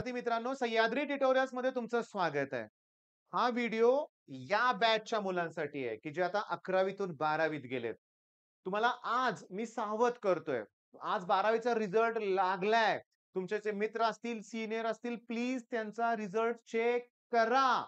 विद्यार्थी मित्रांनो, सह्याद्री ट्युटोरियल्स मध्ये तुमचं स्वागत आहे. हा व्हिडिओ या बॅचच्या मुलांसाठी आहे, की जे आता 11वीतून 12वीत गेलेत. तुम्हाला आज मी सावध करतोय. आज 12वीचा रिझल्ट लागलाय. तुमचे जे मित्र असतील, सीनियर असतील, प्लीज त्यांचा रिझल्ट चेक करा.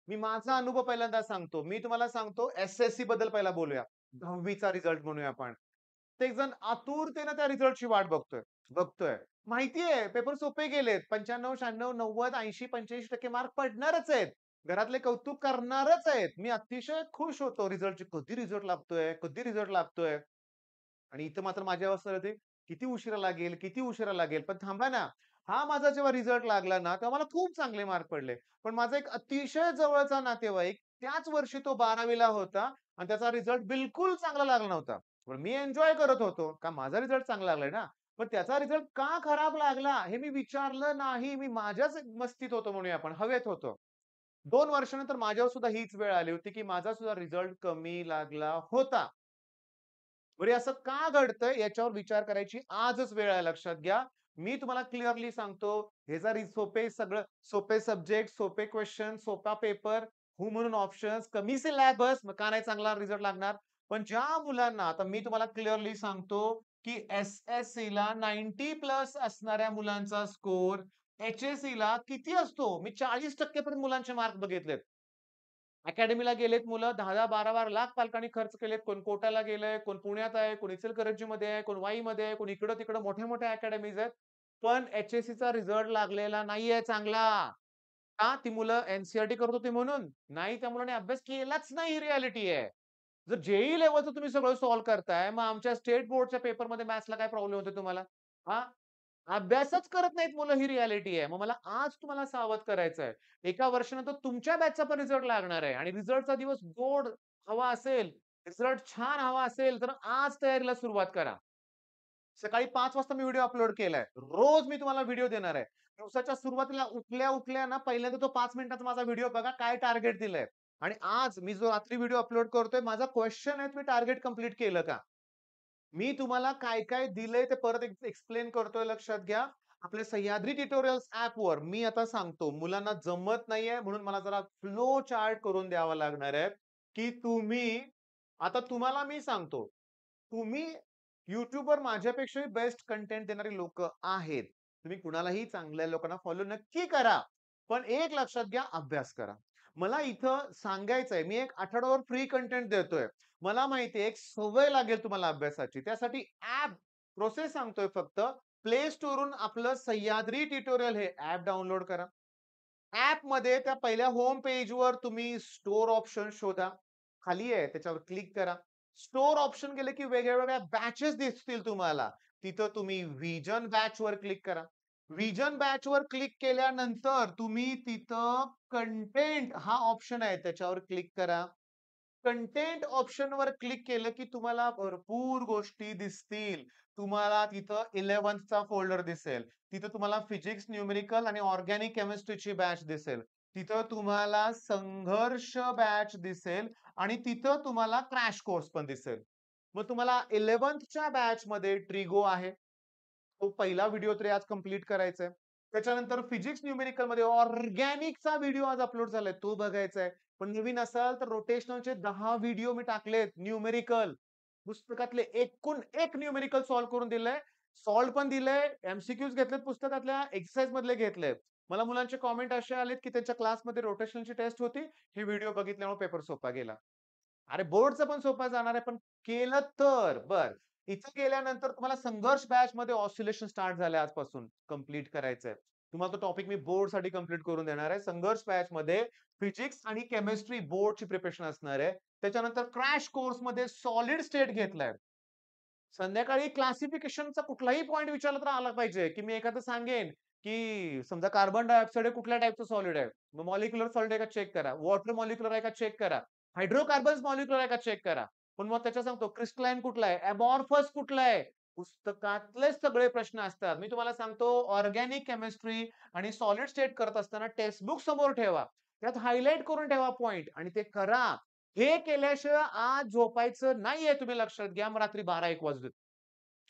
मी माझा अनुभव पहिल्यांदा सांगतो. मी तुम्हाला सांगतो एस-एस-सी बद्दल पहिला बोलूया. 10वीचा रिझल्ट म्हणूया आपण. प्रत्येक जण आतुरतेने त्या रिझल्टची वाट बघतोय. बघतोय. माहितीये पेपर सोपे गेलेत. 95, 96, 90, 80, 85% मार्क पडणारच आहेत. घरातले कौतुक करणारच आहेत. मी अतिशय खुश होतो रिझल्टची. कधी रिझल्ट लागतोय? कधी रिझल्ट लागतोय? आणि इथं मात्र माझी अवस्था होती, किती उशिरा लागेल, किती उशिरा लागेल. पण थांबा ना, हा माझा जेव्हा रिझल्ट लागला ना, तेव्हा मला खूप चांगले मार्क पडले. पण माझा एक अतिशय जवळचा नातेवाईक त्याच वर्षी तो 12वी होता आणि त्याचा रिझल्ट बिलकुल चांगला लागला नव्हता. पण मी एन्जॉय करत होतो, का माझा रिझल्ट चांगला लागलाय ना. पण त्याचा रिझल्ट का खराब लागला हे मी विचारलं नाही. मी माझ्याच मस्तीत होतो म्हणूया आपण, हवेत होतो. 2 वर्षानंतर माझ्यावर सुद्धा हीच वेळ आली होती, की माझा सुद्धा रिझल्ट कमी लागला होता. बरे असं का घडतंय याच्यावर विचार करायची आजच वेळ आहे लक्षात घ्या. मी तुम्हाला क्लिअरली सांगतो, हे जर सोपे सगळं सोपे सब्जेक्ट, सोपे क्वेश्चन, सोपा पेपर, हो म्हणून ऑप्शन्स, कमी सिलॅबस, मग का नाही चांगला रिझल्ट लागणार? पण ज्या मुलांना आता मी तुम्हाला क्लिअरली सांगतो, की एस-एस-सीला 90 प्लस असणाऱ्या मुलांचा स्कोर एच-एस-सीला किती असतो? मी 40% पर्यंत मुलांचे मार्क बघितलेत. अकॅडमीला गेलेत मुलं 10-10, 12-12 लाख पालकांनी खर्च केलेत. कोण कोटाला गेलंय, कोण पुण्यात आहे, कोण इचलकरंजीमध्ये आहे, कोण वाईमध्ये आहे, कोण इकडं-तिकडं मोठ्या-मोठ्या अकॅडमीज आहेत. पण एच-एस-सीचा रिझल्ट लागलेला नाहीये चांगला. का? ती मुलं एन-सी-आर-टी करत होती म्हणून? नाही, त्या मुलांनी अभ्यास केलाच नाही ही रिॲलिटी आहे. जर जे लेव्हलचं तुम्ही सगळं सॉल्व्ह करताय, मग आमच्या स्टेट बोर्डच्या पेपरमध्ये मॅथ्सला काय प्रॉब्लेम होतो तुम्हाला? हां? अभ्यासच करत नाहीत मुलं ही रिॲलिटी आहे. मग मला आज तुम्हाला सावध करायचंय. एका वर्षानंतर तुमच्या बॅचचा पण रिझल्ट लागणार आहे आणि रिझल्टचा दिवस गोड हवा असेल, रिझल्ट छान हवा असेल, तर आज तयारीला सुरुवात करा. सकाळी 5 वाजता मी व्हिडिओ अपलोड केलाय. रोज मी तुम्हाला व्हिडिओ देणार आहे. दिवसाच्या सुरुवातीला उठल्या-उठल्या ना पहिल्यांदा तो 5 मिनिटाचा माझा व्हिडिओ बघा काय टार्गेट दिलंय. आणि आज मी जो रात्री व्हिडिओ अपलोड करतोय, माझा क्वेशन आहे तुम्ही टार्गेट कंप्लीट केलं का? मी तुम्हाला काय-काय दिलंय ते परत एक्सप्लेन करतोय लक्षात घ्या. आपल्या सह्याद्री ट्युटोरियल्स ॲपवर मी आता सांगतो, मुलांना जमत नाहीये म्हणून मला जरा फ्लो चार्ट करून द्यावा लागणार आहे, की तुम्ही आता तुम्हाला मी सांगतो, तुम्ही YouTubeवर माझ्यापेक्षाही बेस्ट कंटेंट देणारी लोकं आहेत. तुम्ही कुणालाही चांगल्या लोकांना फॉलो नक्की करा. पण एक लक्षात घ्या, अभ्यास करा. मला इथं सांगायचंय, मी एक आठवड्यावर फ्री कंटेंट देतोय. मला माहिती आहे, एक सवय लागेल तुम्हाला अभ्यासाची. त्यासाठी ॲप प्रोसेस सांगतोय फक्त. प्ले स्टोअरहून आपलं सह्याद्री ट्युटोरियल हे ॲप डाउनलोड करा. ॲपमध्ये त्या पहिल्या होम पेजवर तुम्ही स्टोअर ऑप्शन शोधा. खाली आहे त्याच्यावर क्लिक करा. स्टोअर ऑप्शन गेले की वेगळ्या-वेगळ्या बॅचेस दिसतील तुम्हाला. तिथं तुम्ही व्हिजन बॅचवर क्लिक करा. व्हिजन बॅचवर क्लिक केल्यानंतर तुम्ही तिथं कंटेंट हा ऑप्शन आहे त्याच्यावर क्लिक करा. कंटेंट ऑप्शनवर क्लिक केलं की तुम्हाला भरपूर गोष्टी दिसतील. तुम्हाला तिथं 11th फोल्डर दिसेल. तिथं तुम्हाला फिजिक्स, न्यूमेरिकल आणि ऑर्गॅनिक केमिस्ट्रीची बॅच दिसेल. तिथं तुम्हाला संघर्ष बॅच दिसेल आणि तिथं तुम्हाला क्रॅश कोर्स पण दिसेल. मग तुम्हाला 11th बॅचमध्ये ट्रिगो आहे. तो पहिला व्हिडिओ तरी आज कंप्लीट करायचा आहे. त्याच्यानंतर फिजिक्स न्यूमेरिकलमध्ये ऑर्गॅनिकचा व्हिडिओ आज अपलोड झालाय तो बघायचा आहे. पण नवीन असाल तर रोटेशनलचे 10 व्हिडिओ मी टाकलेत न्यूमेरिकल. पुस्तकातले एकूण एक न्यूमेरिकल सॉल्व्ह करून दिलंय. सॉल्व्ह पण दिलंय, एम-सी-क्यूज घेतलेत पुस्तकातल्या, एक्सरसाइज मधले घेतलेत. मला मुलांचे कमेंट असे आलेत, की त्यांच्या क्लासमध्ये रोटेशनलची टेस्ट होती. हे व्हिडिओ बघितल्यामुळे पेपर सोपा गेला. अरे बोर्डचा पण सोपा जाणार आहे, पण केलं तर. बरं. इथं गेल्यानंतर तुम्हाला संघर्ष बॅचमध्ये ऑसिलेशन स्टार्ट झालंय आजपासून. कंप्लीट करायचंय. तुम्हाला तो टॉपिक मी बोर्डसाठी कंप्लीट करून देणार आहे. संघर्ष बॅचमध्ये फिजिक्स आणि केमिस्ट्री बोर्डची प्रिपरेशन असणार आहे. त्याच्यानंतर क्रॅश कोर्समध्ये सॉलिड स्टेट घेतलाय. संध्याकाळी क्लासिफिकेशनचा कुठलाही पॉइंट विचारला तर आला पाहिजे, की मी एखादं सांगेन, की समजा कार्बन डायऑक्साईड हे कुठल्या टाइपचं सॉलिड आहे. मग मॉलिक्युलर सॉलिड आहे का चेक करा. वॉटर मॉलिक्युलर आहे का चेक करा. हायड्रोकार्बन्स मॉलिक्युलर आहे का चेक करा. पण मग त्याच्या सांगतो क्रिस्टलाईन कुठला आहे, अमॉर्फस कुठला आहे. पुस्तकातलेच सगळे प्रश्न असतात. मी तुम्हाला सांगतो ऑर्गॅनिक केमिस्ट्री आणि सॉलिड स्टेट करत असताना टेक्स्ट बुक समोर ठेवा. त्यात हायलाइट करून ठेवा पॉइंट आणि ते करा. हे केल्याशिवाय आज झोपायचं नाहीये तुम्ही लक्षात घ्या. मग रात्री 12-1 वाजू देत.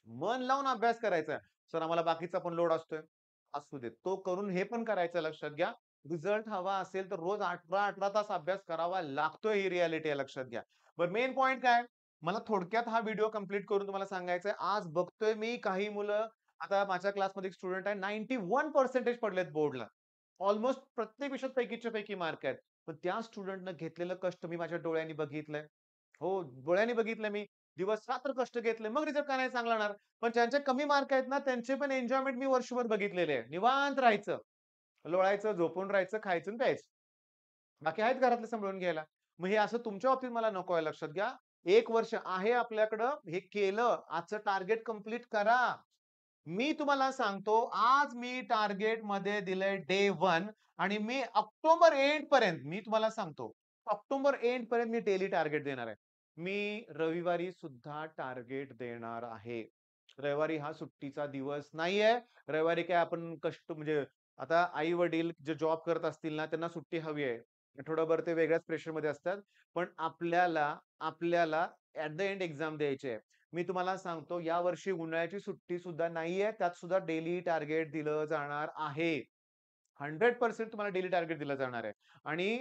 मन लावून अभ्यास करायचा. सर आम्हाला बाकीचा पण लोड असतोय. असू देत. तो करून हे पण करायचं लक्षात घ्या. रिझल्ट हवा असेल तर रोज 18-18 तास अभ्यास करावा लागतोय ही रिॲलिटी आहे लक्षात घ्या. बरं मेन पॉइंट काय? मला थोडक्यात हा व्हिडिओ कंप्लीट करून तुम्हाला सांगायचं आहे. आज बघतोय मी काही मुलं आता माझ्या क्लासमध्ये एक स्टुडंट आहे 91% पडलेत बोर्डला. ऑलमोस्ट प्रत्येक विषयात पैकीच्या पैकी मार्क आहेत. पण त्या स्टुडंटनं घेतलेलं कष्ट मी माझ्या डोळ्यांनी बघितलंय. हो, डोळ्यांनी बघितलंय मी. दिवस-रात्र कष्ट घेतले. मग रिझल्ट का नाही चांगला येणार? पण ज्यांचे कमी मार्क आहेत ना, त्यांचे पण एन्जॉयमेंट मी वर्षभर बघितलेले आहे. निवांत राहायचं, लोळायचं, झोपून राहायचं, खायचं आणि प्यायचं. बाकी आहेत घरातले सांभाळून घ्यायला. मग हे असं तुमच्या बाबतीत मला नको आहे लक्षात घ्या. 1 वर्ष आहे आपल्याकडं, हे केलं, आजचं टार्गेट कंप्लीट करा. मी तुम्हाला सांगतो, आज मी टार्गेटमध्ये दिलंय डे 1 आणि मी ऑक्टोबर एंड पर्यंत मी तुम्हाला सांगतो, ऑक्टोबर एंड पर्यंत मी डेली टार्गेट देणार आहे. मी रविवारी सुद्धा टार्गेट देणार आहे. रविवारी हा सुट्टीचा दिवस नाहीये. रविवारी काय आपण कष्ट म्हणजे आता आई-वडील जे जॉब करत असतील ना, त्यांना सुट्टी हवी आहे. आठवडाभर ते वेगळ्याच प्रेशरमध्ये असतात. पण आपल्याला ॲट द एंड एक्झाम द्यायची आहे. मी तुम्हाला सांगतो यावर्षी उन्हाळ्याची सुट्टी सुद्धा नाहीये. त्यात सुद्धा डेली टार्गेट दिलं जाणार आहे. 100% तुम्हाला डेली टार्गेट दिलं जाणार आहे. आणि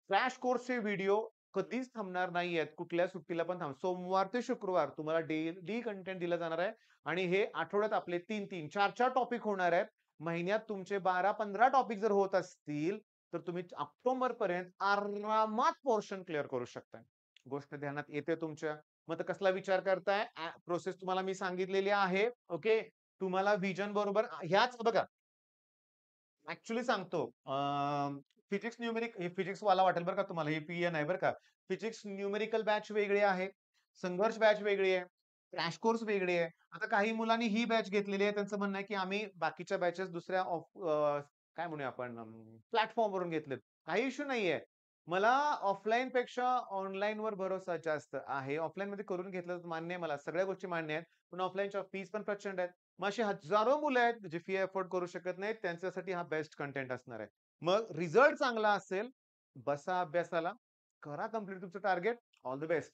क्रॅश कोर्सचे व्हिडिओ कधीच थांबणार नाहीयेत. कुठल्या सुट्टीला पण सोमवार ते शुक्रवार तुम्हाला डेली कंटेंट दिलं जाणार आहे. आणि हे आठवड्यात आपले 3-3, 4-4 टॉपिक होणार आहेत. महिन्यात तुमचे 12-15 टॉपिक जर होत असतील, तर तुम्ही ऑक्टोबरपर्यंत आरामात पोर्शन क्लिअर करू शकता. गोष्ट ध्यानात येते तुमच्या? मग आता कसला विचार करताय? प्रोसेस तुम्हाला मी सांगितलेली आहे. ओके. तुम्हाला व्हिजन बरोबर ह्याच बघा ॲक्चुअली सांगतो फिजिक्स न्यूमेरिक हे फिजिक्सवाला वाटेल बरं का तुम्हाला, हे पी आहे बरं का. फिजिक्स न्यूमेरिकल बॅच वेगळी आहे. संघर्ष बॅच वेगळी आहे. क्रॅश कोर्स वेगळी आहे. आता काही मुलांनी ही बॅच घेतलेली आहे. त्यांचं म्हणणं आहे, की आम्ही बाकीच्या बॅचेस दुसऱ्या काय म्हणूया आपण प्लॅटफॉर्मवरून घेतलेत. काही इश्यू नाहीये. मला ऑफलाईनपेक्षा ऑनलाईनवर भरोसा जास्त आहे. ऑफलाईनमध्ये करून घेतलं तर मान्य आहे मला. सगळ्या गोष्टी मान्य आहेत. पण ऑफलाईनच्या फीस पण प्रचंड आहेत. मग अशी हजारो मुलं आहेत, जे फी अफोर्ड करू शकत नाहीत. त्यांच्यासाठी हा बेस्ट कंटेंट असणार आहे. मग रिझल्ट चांगला असेल, बसा अभ्यासाला, करा कंप्लीट तुमचं टार्गेट. All the best.